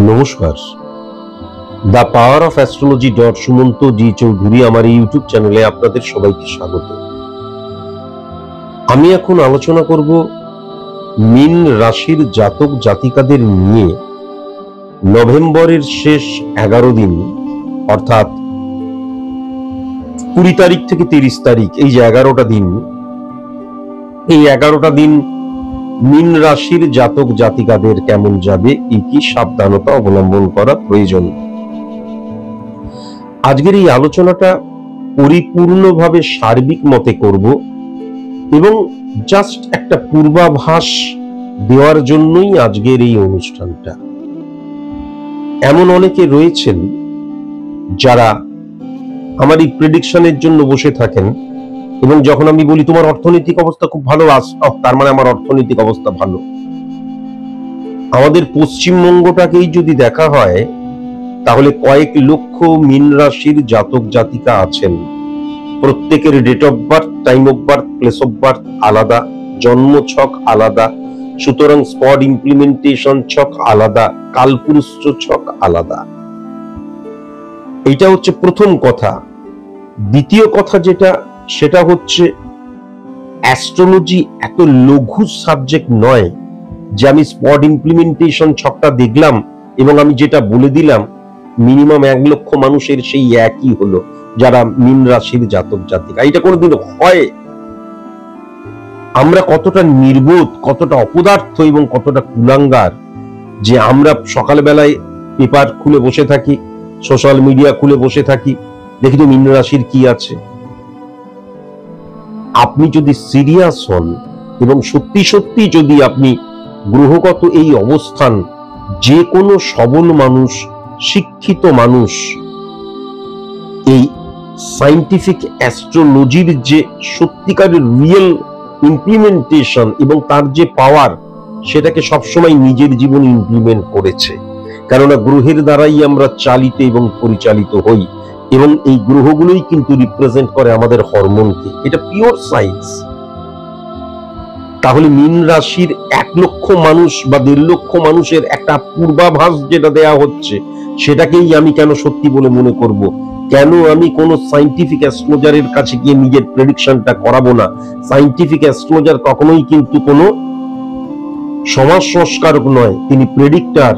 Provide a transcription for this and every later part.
নমস্কার, the power of astrology Sumanta ji Chowdhury আমার এই ইউটিউব চ্যানেলে আপনাদের সবাইকে স্বাগত। আমি এখন আলোচনা করব মীন রাশির জাতক জাতিকাদের নিয়ে নভেম্বরের শেষ 11 দিন, অর্থাৎ 20 তারিখ থেকে 30 তারিখ, এই যে 11টা দিন, এই 11টা দিন মীন রাশির জাতক জাতিকাদের কেমন যাবে, কি সাবধানতা অবলম্বন করা প্রয়োজন। আজকের এই আলোচনাটা পরিপূর্ণভাবে সার্বিক মতে করব এবং জাস্ট একটা পূর্বাভাস দেওয়ার জন্যই আজকের এই অনুষ্ঠানটা। এমন অনেকে রয়েছেন যারা আমার এই প্রেডিকশনের জন্য বসে থাকেন এবং যখন আমি বলি তোমার অর্থনৈতিক অবস্থা খুব ভালো, তার মানে আমার অর্থনৈতিক অবস্থা ভালো। আমাদের পশ্চিমবঙ্গটাকেই যদি দেখা হয় তাহলে কয়েক লক্ষ মীন রাশির জাতক জাতিকা আছেন। প্রত্যেকের date of birth, time of birth, place of birth আলাদা, জন্ম ছক আলাদা, সুতরাং স্পট ইমপ্লিমেন্টেশন ছক আলাদা, কালপুরুষ ছক আলাদা। এইটা হচ্ছে প্রথম কথা। দ্বিতীয় কথা যেটা, সেটা হচ্ছে অ্যাস্ট্রোলজি এত লঘু সাবজেক্ট নয় যে আমি স্পট ইমপ্লিমেন্টেশন ছকটা দেখলাম এবং আমি যেটা বলে দিলাম মিনিমাম 1 লক্ষ মানুষের সেই একই হলো যারা মীন রাশির জাতক জাতিকা। এটা কোনোদিন হয়? আমরা কতটা নির্বোধ, কতটা অপদার্থ এবং কতটা কুলাঙ্গার যে আমরা সকালবেলায় পেপার খুলে বসে থাকি, সোশ্যাল মিডিয়া খুলে বসে থাকি, দেখি তো মীন রাশির কি আছে। আপনি যদি সিরিয়াস হন এবং সত্যি সত্যি যদি আপনি গ্রহগত এই অবস্থান, যে কোনো সবল মানুষ, শিক্ষিত মানুষ এই সায়েন্টিফিক অ্যাস্ট্রোলজির যে সত্যিকারের রিয়েল ইমপ্লিমেন্টেশন এবং তার যে পাওয়ার, সেটাকে সবসময় নিজের জীবনে ইমপ্লিমেন্ট করেছে। কেননা গ্রহের দ্বারাই আমরা চালিত এবং পরিচালিত হই এবং এই গ্রহগুলোই কিন্তু রিপ্রেজেন্ট করে আমাদের হরমোনকে। এটা পিওর সায়েন্স। তাহলে মীন রাশির 1 লক্ষ মানুষ বা 1.5 লক্ষ মানুষের একটা পূর্বাভাস যেটা দেয়া হচ্ছে, সেটাকেই আমি কেন সত্যি বলে মনে করব? কেন আমি কোন সায়েন্টিফিক অ্যাস্ট্রোলজারের কাছে গিয়ে নিজের প্রেডিকশনটা করাবো না? সায়েন্টিফিক অ্যাস্ট্রোলজার কখনোই কিন্তু কোনো সমাজ সংস্কারক নয়, তিনি প্রেডিক্টর।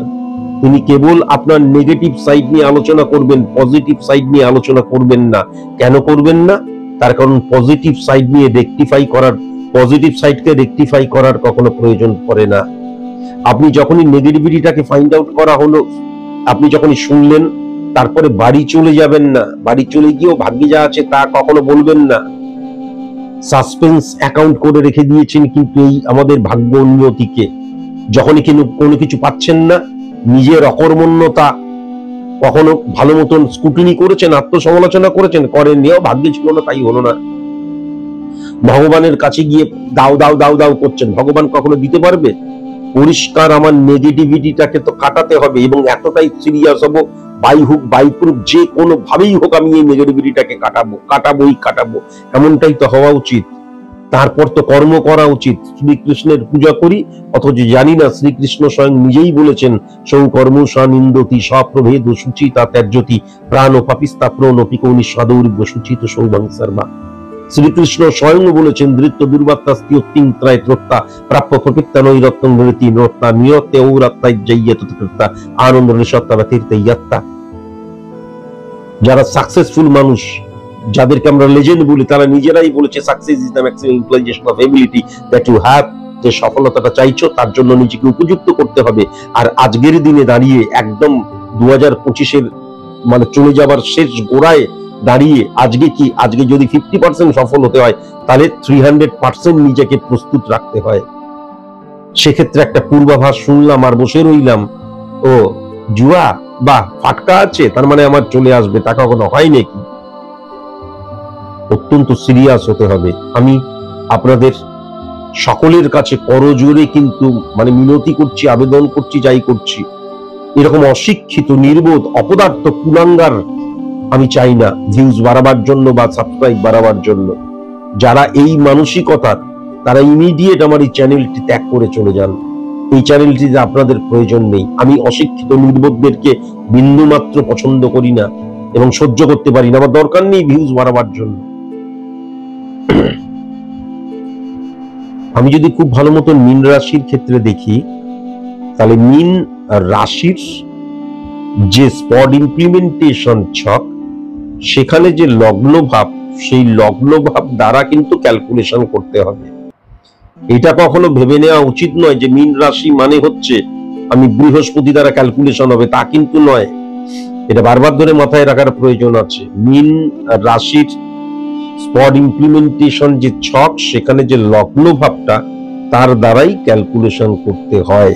তিনি কেবল আপনার নেগেটিভ সাইড নিয়ে আলোচনা করবেন, পজিটিভ সাইড নিয়ে আলোচনা করবেন না। কেন করবেন না? তার কারণ পজিটিভ সাইড নিয়ে পজিটিভ সাইডকে রেকটিফাই করার কখনো প্রয়োজন পড়ে না। আপনি যখনই নেগেটিভিটিটাকে ফাইন্ড আউট করা হলো, আপনি যখনই শুনলেন, তারপরে বাড়ি চলে যাবেন না। বাড়ি চলে গিয়েও ভাগ্যে যা আছে তা কখনো বলবেন না। সাসপেন্স অ্যাকাউন্ট করে রেখে দিয়েছেন কিন্তু এই আমাদের ভাগ্য উন্নতিকে। যখনই কোনো কিছু পাচ্ছেন না, নিজের অকর্মণ্যতা কখনো ভালো মতন স্কুটিনি করেছেন, আত্মসমালোচনা করেছেন, করেননি, ভাগ্যে ছিল না তাই হলো না। ভগবানের কাছে গিয়ে দাও দাও দাও দাও করছেন, ভগবান কখনো দিতে পারবে? পরিষ্কার আমার নেগেটিভিটিটাকে তো কাটাতে হবে এবং এতটাই সিরিয়াস হব, বাই হুক বাই ক্রুক, যে কোনো ভাবেই হোক আমি এই নেগেটিভিটিটাকে কাটাবো। এমনটাই তো হওয়া উচিত। তারপর তো কর্ম করা উচিত। শ্রীকৃষ্ণের পূজা করি অথচ জানি না শ্রীকৃষ্ণ স্বয়ং নিজেই বলেছেন সৌকর্ম স্বনিন্দতি স্বপ্রভেদ সুচিতা ত্যাজ্যতি প্রাণ পাপিস্তা প্রণপি কৌনি সদৌর্য সুচিত সৌভং সর্বা। শ্রীকৃষ্ণ স্বয়ং বলেছেন ধৃত্য দুর্বাত্তাস্তি ত্রয় ত্রত্তা প্রাপ্য প্রকৃত্তা নৈরত্তম নৃতি নত্তা নিয়তে ঔরাত্তা জয়্যতৃত্তা আনন্দ নিঃসত্তা বা তীর্থয়াত্তা। যারা সাকসেসফুল মানুষ, যাদেরকে আমরা লেজেন্ড বলি, তারা নিজেরাই বলেছে success is the maximum utilization of ability that you have. যে সফলতাটা চাইছো তার জন্য নিজেকে উপযুক্ত করতে হবে। আর আজকের দিনে দাঁড়িয়ে একদম 2025-এর মানে চলে যাবার শেষ গোড়ায় দাঁড়িয়ে আজকে যদি 50% সফল হতে হয়, তাহলে 300% নিজেকে প্রস্তুত রাখতে হয়। সেক্ষেত্রে একটা পূর্বাভাস শুনলাম আর বসে রইলাম, ও জুয়া বা ফাটকা আছে, তার মানে আমার চলে আসবে, তা কখনো হয় নাকি? অত্যন্ত সিরিয়াস হতে হবে। আমি আপনাদের সকলের কাছে করজোরে কিন্তু মানে মিনতি করছি, আবেদন করছি, যাই করছি, এরকম অশিক্ষিত, নির্বোধ, অপদার্থ, কুলাঙ্গার আমি চাই না ভিউজ বাড়াবার জন্য বা সাবস্ক্রাইব বাড়াবার জন্য। যারা এই মানসিকতার, তারা ইমিডিয়েট আমার এই চ্যানেলটি ত্যাগ করে চলে যান। এই চ্যানেলটিতে আপনাদের প্রয়োজন নেই। আমি অশিক্ষিত নির্বোধদেরকে বিন্দু মাত্র পছন্দ করি না এবং সহ্য করতে পারি না। আমার দরকার নেই ভিউজ বাড়াবার জন্য। আমি যদি খুব ভালো মতো মীন রাশির ক্ষেত্রে দেখি, তাহলে মীন রাশির যে স্পট ইমপ্লিমেন্টেশন ছক, সেখানে যে লগ্ন ভাব, সেই লগ্ন ভাব দ্বারা কিন্তু ক্যালকুলেশন করতে হবে। এটা কখনো ভেবে নেওয়া উচিত নয় যে মীন রাশি মানে হচ্ছে আমি বৃহস্পতি দ্বারা ক্যালকুলেশন হবে, তা কিন্তু নয়। এটা বারবার ধরে মাথায় রাখার প্রয়োজন আছে। মীন রাশির স্পট ইমপ্লিমেন্টেশন যে ছক, সেখানে যে লগ্ন ভাবটা, তার দ্বারাই ক্যালকুলেশন করতে হয়।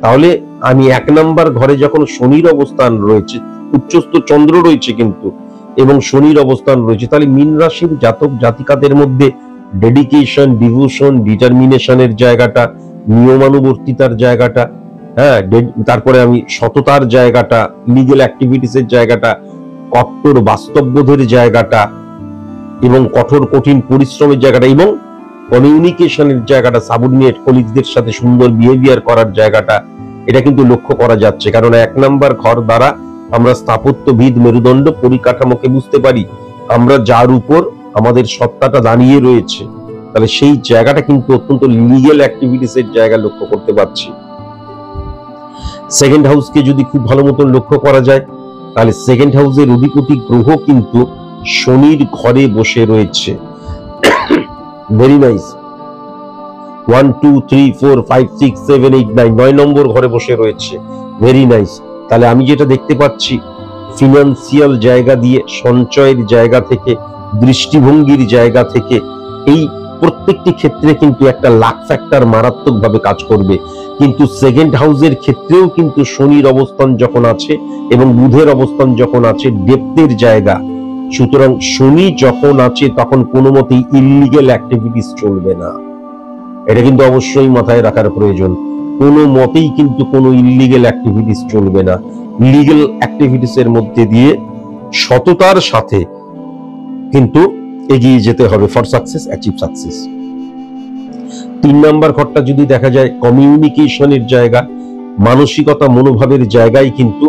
তাহলে আমি 1 নাম্বার ঘরে যখন শনির অবস্থান রয়েছে, উচ্চস্থ চন্দ্র রয়েছে কিন্তু, এবং শনির অবস্থান রয়েছে, তাহলে মীন রাশির জাতক জাতিকাদের মধ্যে ডেডিকেশন, ডিভোশন, ডিটারমিনেশনের জায়গাটা, নিয়মানুবর্তিতার জায়গাটা, হ্যাঁ, তারপরে আমি সততার জায়গাটা, লিগ্যাল অ্যাক্টিভিটিসের জায়গাটা, কঠোর বাস্তববোধের জায়গাটা, এবং কঠোর কঠিন পরিশ্রমের জায়গাটা, এবং কমিউনিকেশনের জায়গাটা, সাবঅর্ডিনেট কলিগদের সাথে সুন্দর বিহেভিয়ার করার জায়গাটা, এটা কিন্তু লক্ষ্য করা যাচ্ছে। কারণ 1 নাম্বার ঘর দ্বারা আমরা স্থাপত্যবিদ, মেরুদণ্ড, পরিকাঠামোকে বুঝতে পারি, আমরা যার উপর আমাদের সত্তাটা দাঁড়িয়ে রয়েছে, তাহলে সেই জায়গাটা কিন্তু অত্যন্ত লিগ্যাল অ্যাক্টিভিটিসের জায়গা লক্ষ্য করতে পারছি। সেকেন্ড হাউসকে যদি খুব ভালো মতন লক্ষ্য করা যায়, তাহলে সেকেন্ড হাউসের অধিপতি গ্রহ কিন্তু শনির ঘরে বসে রয়েছে। Very nice. 1 2 3 4 5 6 7 8 9 9 নম্বর ঘরে বসে রয়েছে। Very nice. তাহলে আমি যেটা দেখতে পাচ্ছি, ফিনান্সিয়াল জায়গা দিয়ে, সঞ্চয়ের জায়গা থেকে, দৃষ্টিভঙ্গির জায়গা থেকে, এই প্রত্যেকটি ক্ষেত্রে কিন্তু একটা লাক ফ্যাক্টর মারাত্মকভাবে কাজ করবে। কিন্তু সেকেন্ড হাউসের ক্ষেত্রেও কিন্তু শনির অবস্থান যখন আছে এবং বুধের অবস্থান যখন আছে, ডেপথের জায়গা। সুতরাং শনি যখন আছে তখন কোনো মতেই ইললিগ্যাল অ্যাক্টিভিটিস চলবে না। এটা কিন্তু অবশ্যই মাথায় রাখার প্রয়োজন। কোনো মতেই কিন্তু কোনো ইললিগ্যাল অ্যাক্টিভিটিস চলবে না। লিগ্যাল অ্যাক্টিভিটিস এর মধ্যে দিয়ে সততার সাথে কিন্তু এগিয়ে যেতে হবে for success, achieve success. 3 number ঘরটা যদি দেখা যায়, কমিউনিকেশনের জায়গা, মানসিকতা, মনোভাবের জায়গায় কিন্তু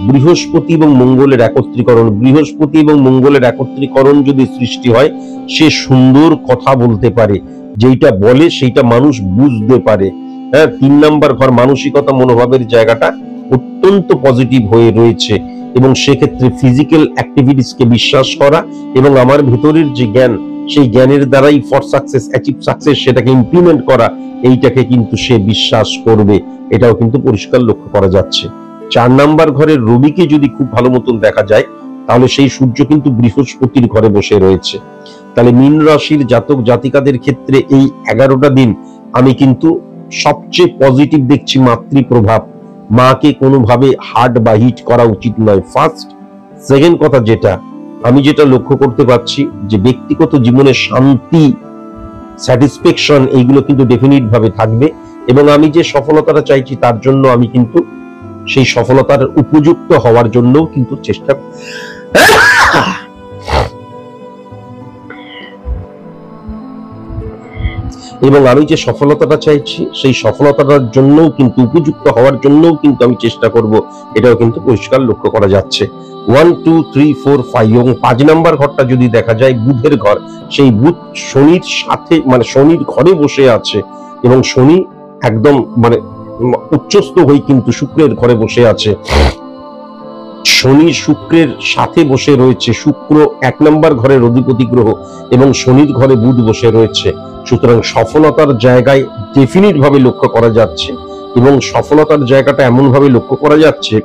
বৃহস্পতি এবং মঙ্গলের একত্রীকরণ। বৃহস্পতি এবং মঙ্গলের একত্রীকরণ যদি সৃষ্টি হয়, সে সুন্দর কথা বলতে পারে, যেটা বলে সেইটা মানুষ বুঝতে পারে। হ্যাঁ, 3 নাম্বার ঘর মানসিকতা, মনোভাবের জায়গাটা অত্যন্ত পজিটিভ হয়ে রয়েছে, এবং সেক্ষেত্রে ফিজিক্যাল অ্যাক্টিভিটিসকে বিশ্বাস করা এবং আমার ভেতরের যে জ্ঞান, সেই জ্ঞানের দ্বারাই ফর সাকসেস, অ্যাচিভ সাকসেস, সেটাকে ইমপ্লিমেন্ট করা, এইটাকে কিন্তু সে বিশ্বাস করবে। এটাও কিন্তু পরিষ্কার লক্ষ্য করা যাচ্ছে। 4 নাম্বার ঘরের রবিকে যদি খুব ভালো মতন দেখা যায়, তাহলে সেই সূর্য কিন্তু বৃহস্পতির ঘরে বসে রয়েছে। তাহলে মীন রাশির জাতক জাতিকাদের ক্ষেত্রে এই 11টা দিন আমি কিন্তু সবচেয়ে পজিটিভ দেখছি মাতৃপ্রভাব। মাকে কোনোভাবে হার্ট বা হিট করা উচিত নয়, ফার্স্ট। সেকেন্ড কথা, আমি যেটা লক্ষ্য করতে পারছি, যে ব্যক্তিগত জীবনে শান্তি, স্যাটিসফ্যাকশন, এইগুলো কিন্তু ডেফিনিট ভাবে থাকবে, এবং আমি যে সফলতাটা চাইছি তার জন্য আমি কিন্তু সেই সফলতার উপযুক্ত হওয়ার জন্য কিন্তু চেষ্টা এবং আমি যে সফলতাটা চাইছি সেই সফলতার জন্য কিন্তু, উপযুক্ত হওয়ার জন্য কিন্তু আমি চেষ্টা করব। এটাও কিন্তু পরিষ্কার লক্ষ্য করা যাচ্ছে। 1 2 3 4 5 এবং 5 নাম্বার ঘরটা যদি দেখা যায়, বুধের ঘর, সেই বুধ শনির সাথে, মানে শনির ঘরে বসে আছে, এবং শনি একদম মানে উচ্চস্থ হয়ে কিন্তু শুক্রের ঘরে বসে আছে। শনি শুক্রের সাথে বসে রয়েছে। শুক্র 1 নাম্বার ঘরের অধিপতি গ্রহ, এবং শনির ঘরে বুধ বসে রয়েছে। সুতরাং সফলতার জায়গায় ডেফিনিট ভাবে লক্ষ্য করা যাচ্ছে, এবং সফলতার জায়গাটা এমন ভাবে লক্ষ্য করা যাচ্ছে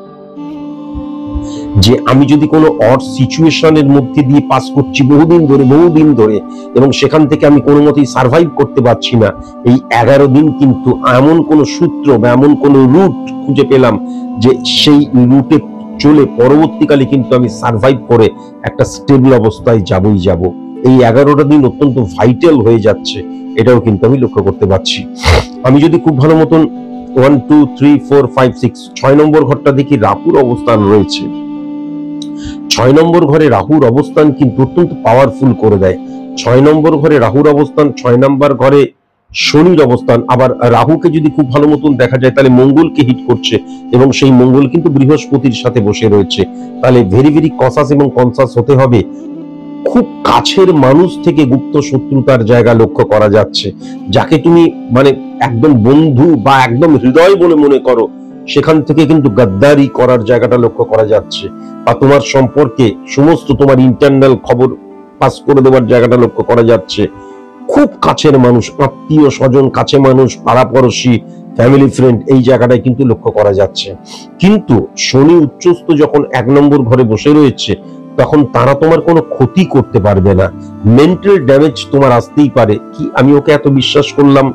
যে আমি যদি কোনো অড সিচুয়েশনের মধ্যে দিয়ে পাস করছি বহুদিন ধরে, এবং সেখান থেকে আমি কোনো মতেই সার্ভাইভ করতে পারছি না, এই 11 দিন কিন্তু এমন কোনো সূত্র বা এমন কোনো রুট খুঁজে পেলাম যে সেই রুটে চলে পরবর্তীকালে কিন্তু আমি সার্ভাইভ করে একটা স্টেবল অবস্থায় যাব। এই 11টা দিন অত্যন্ত ভাইটাল হয়ে যাচ্ছে, এটাও কিন্তু আমি লক্ষ্য করতে পারছি। আমি যদি খুব ভালো মতন 1 2 3 4 5 6 6 নম্বর ঘরটা দেখি, রাহুর অবস্থান রয়েছে। 6 নম্বর ঘরে রাহুর অবস্থান কিন্তু অত্যন্ত পাওয়ারফুল করে দেয়। 6 নম্বর ঘরে রাহুর অবস্থান, 6 নম্বর ঘরে শনির অবস্থান, আবার রাহুকে যদি খুব ভালো মতন দেখা যায় তাহলে মঙ্গলকে হিট করছে, এবং সেই মঙ্গল কিন্তু বৃহস্পতির সাথে বসে রয়েছে। তাহলে ভেরি ভেরি কসাস এবং কনসাস হতে হবে। খুব কাছের মানুষ থেকে গুপ্ত শত্রুতার জায়গা লক্ষ্য করা যাচ্ছে। যাকে তুমি মানে একদম বন্ধু বা একদম হৃদয় বলে মনে করো, সেখান থেকে কিন্তু গাদ্দারি করার জায়গাটা লক্ষ্য করা যাচ্ছে, বা তোমার সম্পর্কে সমস্ত তোমার ইন্টারনাল খবর পাস করে দেওয়ার জায়গাটা লক্ষ্য করা যাচ্ছে। খুব কাছের মানুষ, আত্মীয় স্বজন, কাছে মানুষ, পাড়াপড়শি, ফ্যামিলি ফ্রেন্ড, এই জায়গাটায় কিন্তু লক্ষ্য করা যাচ্ছে। কিন্তু শনি উচ্চস্থ যখন 1 নম্বর ঘরে বসে রয়েছে, তখন তারা তোমার কোনো ক্ষতি করতে পারবে না। মেন্টাল ড্যামেজ তোমার আসতেই পারে, কি আমি ওকে এত বিশ্বাস করলাম,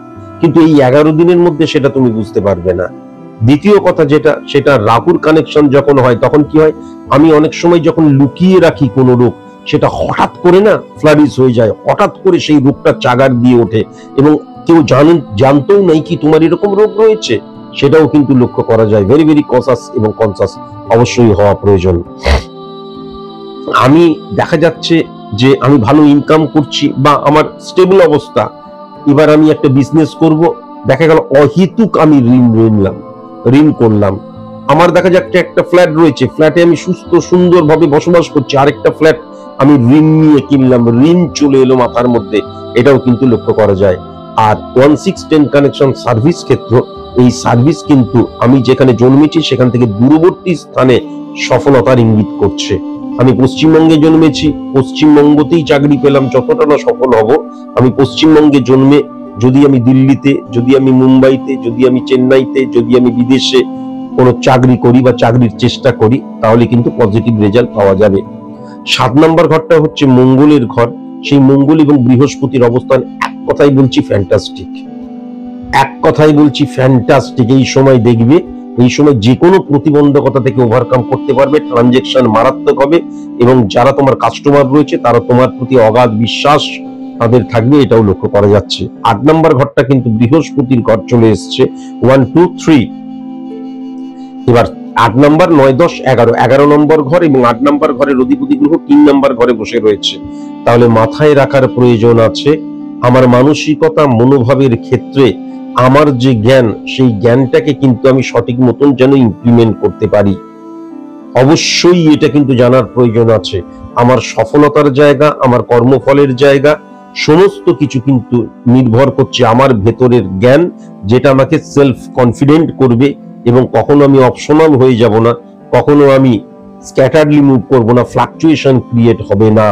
কিন্তু এই 11 দিনের মধ্যে সেটা তুমি বুঝতে পারবে না। দ্বিতীয় কথা যেটা, সেটা রাহুর কানেকশন যখন হয় তখন কি হয়, আমি অনেক সময় যখন লুকিয়ে রাখি কোনো রোগ, সেটা হঠাৎ করে না ফ্লারিশ হয়ে যায়, হঠাৎ করে সেই রোগটা চাগার দিয়ে ওঠে, এবং কেউ জানতেও নাই কি তোমার এরকম রোগ রয়েছে, সেটাও কিন্তু লক্ষ্য করা যায়। ভেরি ভেরি কসাস এবং কনসাস অবশ্যই হওয়া প্রয়োজন। আমি দেখা যাচ্ছে যে আমি ভালো ইনকাম করছি বা আমার স্টেবল অবস্থা, এবার আমি একটা বিজনেস করব, দেখা গেল অহেতুক আমি ঋণ করলাম। আমার দেখা যাচ্ছে একটা ফ্ল্যাট রয়েছে, ফ্ল্যাটে আমি সুস্থ সুন্দরভাবে বসবাস করছি, আরেকটা ফ্ল্যাট আমি ঋণ নিয়ে কিনলাম, ঋণ চলে এলো মাথার মধ্যে, এটাও কিন্তু লক্ষ্য করা যায়। আর 1610 কানেকশন সার্ভিস ক্ষেত্র, এই সার্ভিস কিন্তু আমি যেখানে জন্মেছি সেখান থেকে দূরবর্তী স্থানে সফলতার ইঙ্গিত করছে। আমি পশ্চিমবঙ্গে জন্মেছি, পশ্চিমবঙ্গতেই চাকরি পেলাম, যতটা না সফল হব, আমি পশ্চিমবঙ্গে জন্মে যদি আমি দিল্লিতে, যদি আমি মুম্বাইতে, যদি আমি চেন্নাইতে, যদি আমি বিদেশে কোনো চাকরি করি বা চাকরির চেষ্টা করি, তাহলে কিন্তু পজিটিভ রেজাল্ট পাওয়া যাবে। 7 নম্বর ঘরটা হচ্ছে মঙ্গলের ঘর। সেই মঙ্গল এবং বৃহস্পতির অবস্থান, এক কথাই বলছি ফ্যান্টাস্টিক, এক কথাই বলছি ফ্যান্টাস্টিক। এই সময় দেখবে, এই সময় যে কোনো প্রতিবন্ধকতা থেকে ওভারকাম করতে পারবে, ট্রানজেকশন মারাত্মক হবে, এবং যারা তোমার কাস্টমার রয়েছে তারা তোমার প্রতি অগাধ বিশ্বাস তাদের থাকবে, এটাও লক্ষ্য করা যাচ্ছে। 8 নম্বর ঘরটা কিন্তু বৃহস্পতির ঘর চলে এসছে, 1 2 3। এবার 8 নম্বর 9 10 11, 11 নম্বর ঘর এবং 8 নম্বর ঘরের অধিপতি গ্রহ 3 নম্বর ঘরে বসে রয়েছে। তাহলে মাথায় রাখার প্রয়োজন আছে, আমার মানসিকতা মনোভাবের ক্ষেত্রে আমার যে জ্ঞান, সেই জ্ঞানটাকে কিন্তু আমি সঠিক মতন যেন ইমপ্লিমেন্ট করতে পারি। অবশ্যই এটা কিন্তু জানার প্রয়োজন আছে। আমার সফলতার জায়গা, আমার কর্মফলের জায়গা, সমস্ত কিছু কিন্তু নির্ভর করছে আমার ভেতরের জ্ঞান, যেটা আমাকে সেলফ কনফিডেন্ট করবে, এবং কখনো আমি অপশনাল হয়ে যাব না, কখনো আমি স্ক্যাটারলি মুভ করব না, ফ্লাকচুয়েশন ক্রিয়েট হবে না।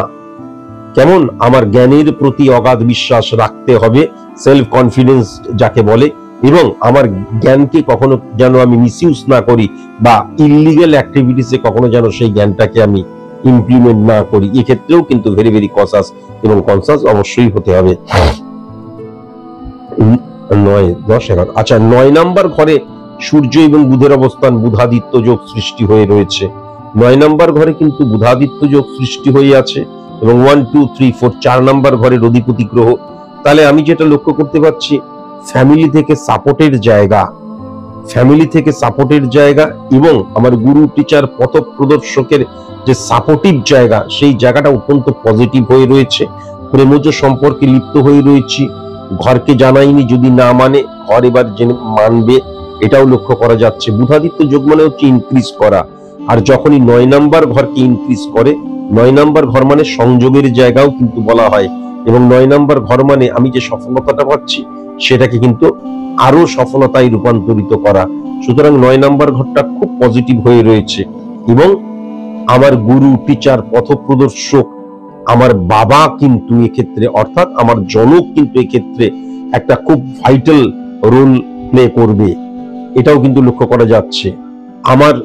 কেমন, আমার জ্ঞানের প্রতি অগাধ বিশ্বাস রাখতে হবে, সেলফ কনফিডেন্স যাকে বলে, এবং আমার জ্ঞানকে কখনো যেন আমি মিসইউজ না করি, বা ইললিগ্যাল অ্যাক্টিভিটিসে কখনো যেন সেই জ্ঞানটাকে আমি ইমপ্লিমেন্ট না করি। এক্ষেত্রেও কিন্তু ভেরি ভেরি কসাস এবং কনসাস অবশ্যই হতে হবে। 9 10 11, আচ্ছা 9 নাম্বার ঘরে সূর্য এবং বুধের অবস্থান, বুধাদিত্য যোগ সৃষ্টি হয়ে রয়েছে। 9 নাম্বার ঘরে কিন্তু বুধাদিত্য যোগ সৃষ্টি হয়ে আছে, এবং 1 2 3 4 4 নাম্বার ঘরের অধিপতি গ্রহ। তাহলে আমি যেটা লক্ষ্য করতে পারছি, ফ্যামিলি থেকে সাপোর্টের জায়গা, ফ্যামিলি থেকে সাপোর্টের জায়গা, এবং আমার গুরু টিচার পথ প্রদর্শকের যে সাপোর্টিভ জায়গা, সেই জায়গাটা অত্যন্ত পজিটিভ হয়ে রয়েছে। প্রেমজ সম্পর্কে লিপ্ত হয়ে রয়েছি, ঘরকে জানাইনি, যদি না মানে ঘর এবার জেনে মানবে, এটাও লক্ষ্য করা যাচ্ছে। বুধাদিত্য যোগ মানে হচ্ছে ইনক্রিজ করা, আর যখনই 9 নাম্বার ঘরকে ইনক্রিজ করে, 9 নাম্বার ঘর মানে সংযোগের জায়গাও কিন্তু বলা হয়, এবং 9 নাম্বার ঘর মানে আমি যে সফলতাটা পাচ্ছি সেটাকে কিন্তু আরো সফলতায় রূপান্তরিত করা। সুতরাং 9 নাম্বার ঘরটা খুব পজিটিভ হয়ে রয়েছে, এবং আমার গুরু টিচার পথ প্রদর্শক আমার বাবা কিন্তু এক্ষেত্রে, অর্থাৎ আমার জনক কিন্তু এক্ষেত্রে একটা খুব ভাইটাল রোল প্লে করবে, এটাও কিন্তু লক্ষ্য করা যাচ্ছে। আমার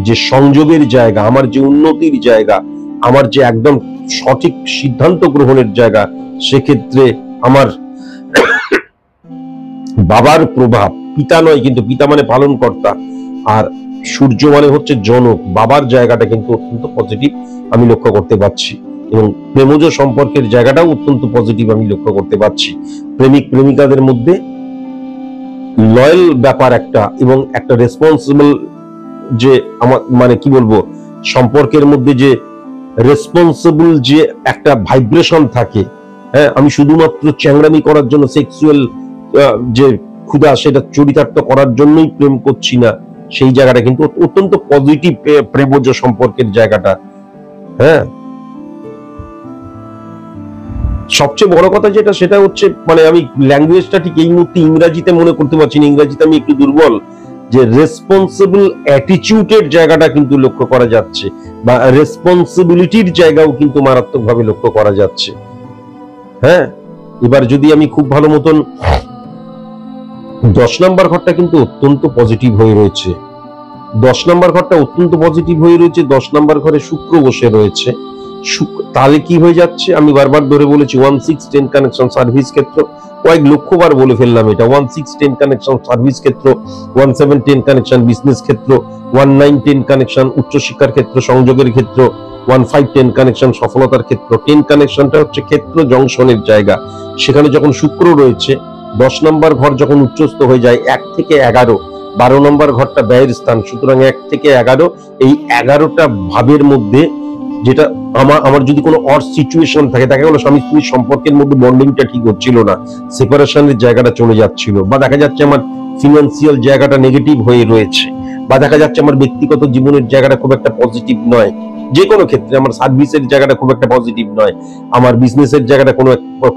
যে সংযোগের জায়গা, আমার যে উন্নতির জায়গা, আমার যে একদম সঠিক সিদ্ধান্ত গ্রহণের জায়গা, সেক্ষেত্রে আমার বাবার প্রভাব, পিতা নয় কিন্তু পিতা মানে পালন কর্তা, আর সূর্য মানে হচ্ছে জনক, বাবার জায়গাটা কিন্তু অত্যন্ত পজিটিভ আমি লক্ষ্য করতে পারছি, এবং প্রেমজ সম্পর্কের জায়গাটাও অত্যন্ত পজিটিভ আমি লক্ষ্য করতে পারছি। প্রেমিক প্রেমিকাদের মধ্যে লয়াল ব্যাপার একটা, এবং একটা রেসপন্সিবল যে আমার মানে কি বলবো, সম্পর্কের মধ্যে যে রেসপন্সিবল যে একটা ভাইব্রেশন থাকে, হ্যাঁ, আমি শুধুমাত্র চ্যাংড়ামি করার জন্য, সেক্সুয়াল যে ক্ষুধা সেটা চরিতার্থ করার জন্যই প্রেম করছি না, সেই জায়গাটা কিন্তু অত্যন্ত পজিটিভ প্রেমজ সম্পর্কের জায়গাটা। হ্যাঁ, সবচেয়ে বড় কথা যেটা, সেটা হচ্ছে মানে আমি ল্যাঙ্গুয়েজটা ঠিক এই মুহূর্তে ইংরেজিতে মনে করতে পারছি না, ইংরেজিতে আমি একটু দুর্বল, যে রেসপন্সিবল অ্যাটিটিউডের জায়গাটা কিন্তু লক্ষ্য করা যাচ্ছে, বা রেসপন্সিবিলিটির জায়গাও কিন্তু মারাত্মকভাবে লক্ষ্য করা যাচ্ছে। হ্যাঁ, এবার যদি আমি খুব ভালো মতন 10 নম্বর ঘরটা কিন্তু অত্যন্ত পজিটিভ হয়ে রয়েছে, 10 নম্বর ঘরটা অত্যন্ত পজিটিভ হয়ে রয়েছে। 10 নম্বর ঘরে শুক্র বসে রয়েছে। তাহলে কি হয়ে যাচ্ছে, আমি বারবার ধরে বলেছি 1-6-10 কানেকশন সার্ভিস ক্ষেত্র, কয়েক লক্ষবার বলে ফেললাম এটা। 1-6-10 কানেকশন সার্ভিস ক্ষেত্র, 1-7-10 কানেকশন বিজনেস ক্ষেত্র, 1-9-10 কানেকশন উচ্চশিক্ষার ক্ষেত্র, সংযোগের ক্ষেত্র, 1-5-10 কানেকশন সফলতার ক্ষেত্র। 10 কানেকশনটা হচ্ছে ক্ষেত্র জংশনের জায়গা। সেখানে যখন শুক্র রয়েছে, 10 নম্বর ঘর যখন উচ্চস্থ হয়ে যায় 1 থেকে 11, 12 নম্বর ঘরটা ব্যয়ের স্থান, সুতরাং 1 থেকে 11, এই 11টা ভাবের মধ্যে যেটা আমার যদি কোনো অড সিচুয়েশন থাকে, দেখা গেল স্বামী স্ত্রীর সম্পর্কের মধ্যে বন্ডিংটা ঠিক হচ্ছিল না, সেপারেশনের জায়গাটা চলে যাচ্ছিল, বা দেখা যাচ্ছে আমার ফিনান্সিয়াল জায়গাটা নেগেটিভ হয়ে রয়েছে, বা দেখা যাচ্ছে আমার ব্যক্তিগত জীবনের জায়গাটা খুব একটা পজিটিভ নয়, যে কোনো ক্ষেত্রে আমার সার্ভিসের জায়গাটা খুব একটা পজিটিভ নয়, আমার বিজনেসের জায়গাটা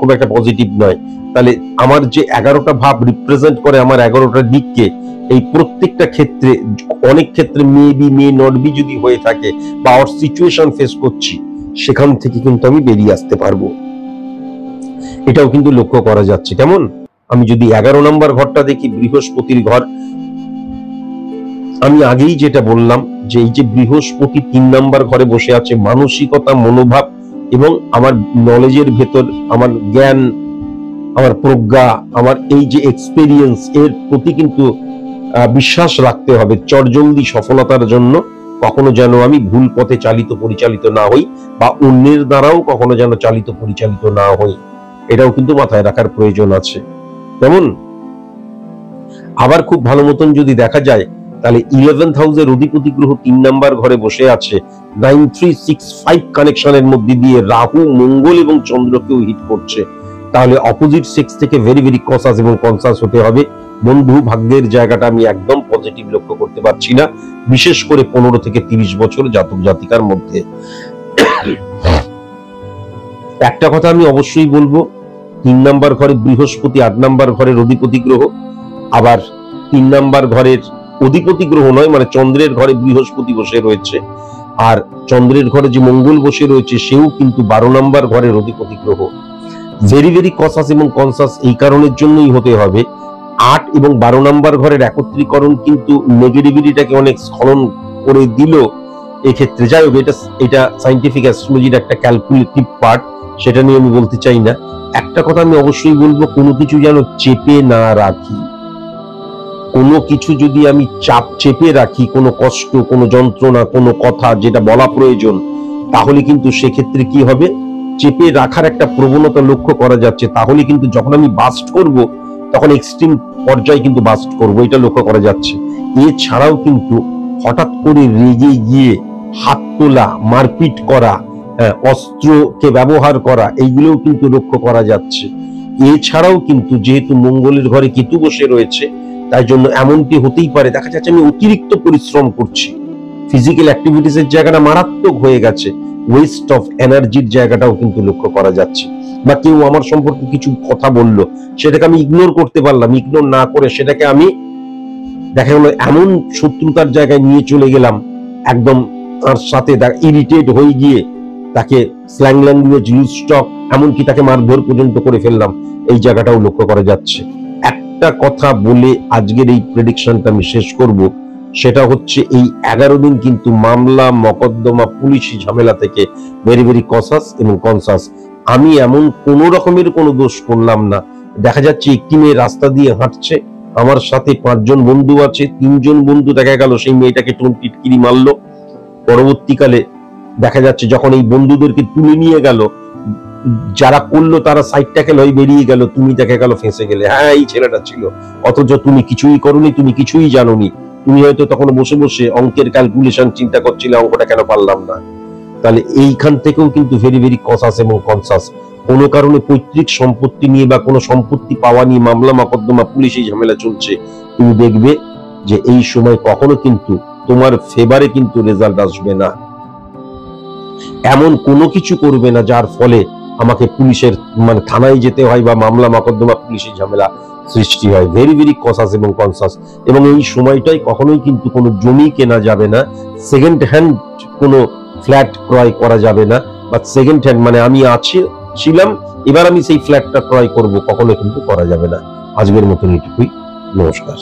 খুব একটা পজিটিভ নয়, তাহলে আমার যে 11টা ভাব রিপ্রেজেন্ট করে আমার 11টা দিককে, এই প্রত্যেকটা ক্ষেত্রে, অনেক ক্ষেত্রে মেবি মে নট বি যদি হয়ে থাকে বা অর সিচুয়েশন ফেস করছি, সেখান থেকে কিন্তু আমি বেরিয়ে আসতে পারবো, এটাও কিন্তু লক্ষ্য করা যাচ্ছে। কেমন, আমি যদি 11 নম্বর ঘরটা দেখি, বৃহস্পতির ঘর, আমি আগেই যেটা বললাম যে এই যে বৃহস্পতি 3 নম্বর ঘরে বসে আছে, মানসিকতা, মনোভাব এবং আমার নলেজের ভেতর, আমার জ্ঞান, আমার প্রজ্ঞা, আমার এই যে এক্সপেরিয়েন্স, এর প্রতি কিন্তু বিশ্বাস রাখতে হবে চটজলদি সফলতার জন্য। কখনো যেন আমি ভুল পথে পরিচালিত না হই, বা অন্যের দ্বারাও কখনো যেন পরিচালিত না হই, এটাও কিন্তু মাথায় রাখার প্রয়োজন আছে। তেমন আবার খুব ভালো মতন যদি দেখা যায়, তাহলে 11th হাউসের অধিপতি গ্রহ 3 নম্বর ঘরে বসে আছে, 9-3-6-5 কানেকশনের মধ্যে দিয়ে রাহু, মঙ্গল এবং চন্দ্রকেও হিট করছে। তাহলে অপোজিট সেক্স থেকে ভেরি ভেরি কনসাস এবং কনসাস হতে হবে। বন্ধু ভাগ্যের জায়গাটা আমি একদম পজিটিভ লক্ষ্য করতে পারছি না, বিশেষ করে 15 থেকে 30 বছর জাতক জাতিকার মধ্যে। একটা কথা আমি অবশ্যই বলবো, 3 নম্বর ঘরে বৃহস্পতি 8 নম্বর ঘরের অধিপতি গ্রহ, আবার 3 নম্বর ঘরের অধিপতি গ্রহ নয়, মানে চন্দ্রের ঘরে বৃহস্পতি বসে রয়েছে, আর চন্দ্রের ঘরে যে মঙ্গল বসে রয়েছে সেও কিন্তু 12 নম্বর ঘরের অধিপতি গ্রহ। ভেরি ভেরি কনসাস এবং কনসাস এই কারণের জন্যই হতে হবে, 8 এবং 12 নম্বর ঘরের একত্রীকরণ কিন্তু নেগেটিভিটিটাকে অনেক স্খলন করে দিল এক্ষেত্রে। যাই হোক, এটা সাইন্টিফিক অ্যাস্ট্রোলজির একটা ক্যালকুলেটিভ পার্ট, সেটা নিয়ে আমি বলতে চাই না। একটা কথা আমি অবশ্যই বলবো, কোনো কিছু যেন চেপে না রাখি, কোনো কিছু যদি আমি চেপে রাখি, কোনো কষ্ট, কোনো যন্ত্রণা, কোনো কথা যেটা বলা প্রয়োজন, তাহলে কিন্তু সেক্ষেত্রে কি হবে, চেপে রাখার একটা প্রবণতা লক্ষ্য করা যাচ্ছে। তাহলে কিন্তু যখন আমি বাস্ট করব, তখন এক্সট্রিম পর্যায়ে কিন্তু বাস্ট করব, এটা লক্ষ্য করা যাচ্ছে। এছাড়াও কিন্তু হঠাৎ করে রেগে গিয়ে হাত তোলা, মারপিট করা, অস্ত্রকে ব্যবহার করা, এইগুলোও কিন্তু লক্ষ্য করা যাচ্ছে। এছাড়াও কিন্তু যেহেতু মঙ্গলের ঘরে কেতু বসে রয়েছে, তাই জন্য এমনটি হতেই পারে, দেখা যাচ্ছে আমি অতিরিক্ত পরিশ্রম করছি, ফিজিক্যাল অ্যাক্টিভিটিস এর জায়গাটা মারাত্মক হয়ে গেছে, ওয়েস্ট অফ এনার্জির জায়গাটাও কিন্তু লক্ষ্য করা যাচ্ছে। বা কেউ আমার সম্পর্কে কিছু কথা বললো, সেটাকে আমি ইগনোর করতে পারলাম, ইগনোর না করে সেটাকে আমি দেখা গেল এমন শত্রুতার জায়গায় নিয়ে চলে গেলাম, একদম তার সাথে ইরিটেট হয়ে গিয়ে তাকে স্ল্যাং ল্যাঙ্গুয়েজ, লুজ টক, এমনকি তাকে মারধর পর্যন্ত করে ফেললাম, এই জায়গাটাও লক্ষ্য করা যাচ্ছে। একটা কথা বলে আজকের এই প্রেডিকশনটা আমি শেষ করব, সেটা হচ্ছে এই 11 দিন কিন্তু মামলা, মকদ্দমা, পুলিশি ঝামেলা থেকে ভেরি ভেরি কনসাস এবং কনসাস। আমি এমন কোন রকমের কোনো দোষ করলাম না। দেখা যাচ্ছে একটি মেয়ে রাস্তা দিয়ে হাঁটছে, আমার সাথে 5 জন বন্ধু আছে, 3 জন বন্ধু দেখা গেল সেই মেয়েটাকে টিটকিরি মারলো। পরবর্তীকালে দেখা যাচ্ছে যখন এই বন্ধুদেরকে তুলে নিয়ে গেল, যারা করলো তারা সাইডটাকে লয় বেরিয়ে গেল, তুমি দেখা গেল ফেঁসে গেলে, হ্যাঁ এই ছেলেটা ছিল, অথচ তুমি কিছুই করোনি, তুমি কিছুই জানোনি, তুমি হয়তো তখন বসে বসে অঙ্কের ক্যালকুলেশন চিন্তা করছিলে, অঙ্কটা কেন পারলাম না। তাহলে এইখান থেকেও কিন্তু ভেরি ভেরি কসাস এবং কনসাস। কোনো কারণে পৈতৃক সম্পত্তি নিয়ে বা কোনো সম্পত্তি পাওয়া নিয়ে মামলা মকদ্দমা পুলিশি ঝামেলা চলছে, তুমি দেখবে যে এই সময় কখনো কিন্তু তোমার ফেভারে কিন্তু রেজাল্ট আসবে না। এমন কোনো কিছু করবে না যার ফলে আমাকে পুলিশের মানে থানায় যেতে হয় বা মামলা মকদ্দমা পুলিশি ঝামেলা সৃষ্টি হয়। ভেরি ভেরি কসাস এবং কনসাস। এবং এই সময়টাই কখনোই কিন্তু কোনো জমি কেনা যাবে না, সেকেন্ড হ্যান্ড কোনো ফ্ল্যাট ক্রয় করা যাবে না, বা সেকেন্ড হ্যান্ড মানে আমি ছিলাম এবার আমি সেই ফ্ল্যাটটা ক্রয় করব, কখনো কিন্তু করা যাবে না। আজকের মতন এটুকুই। নমস্কার।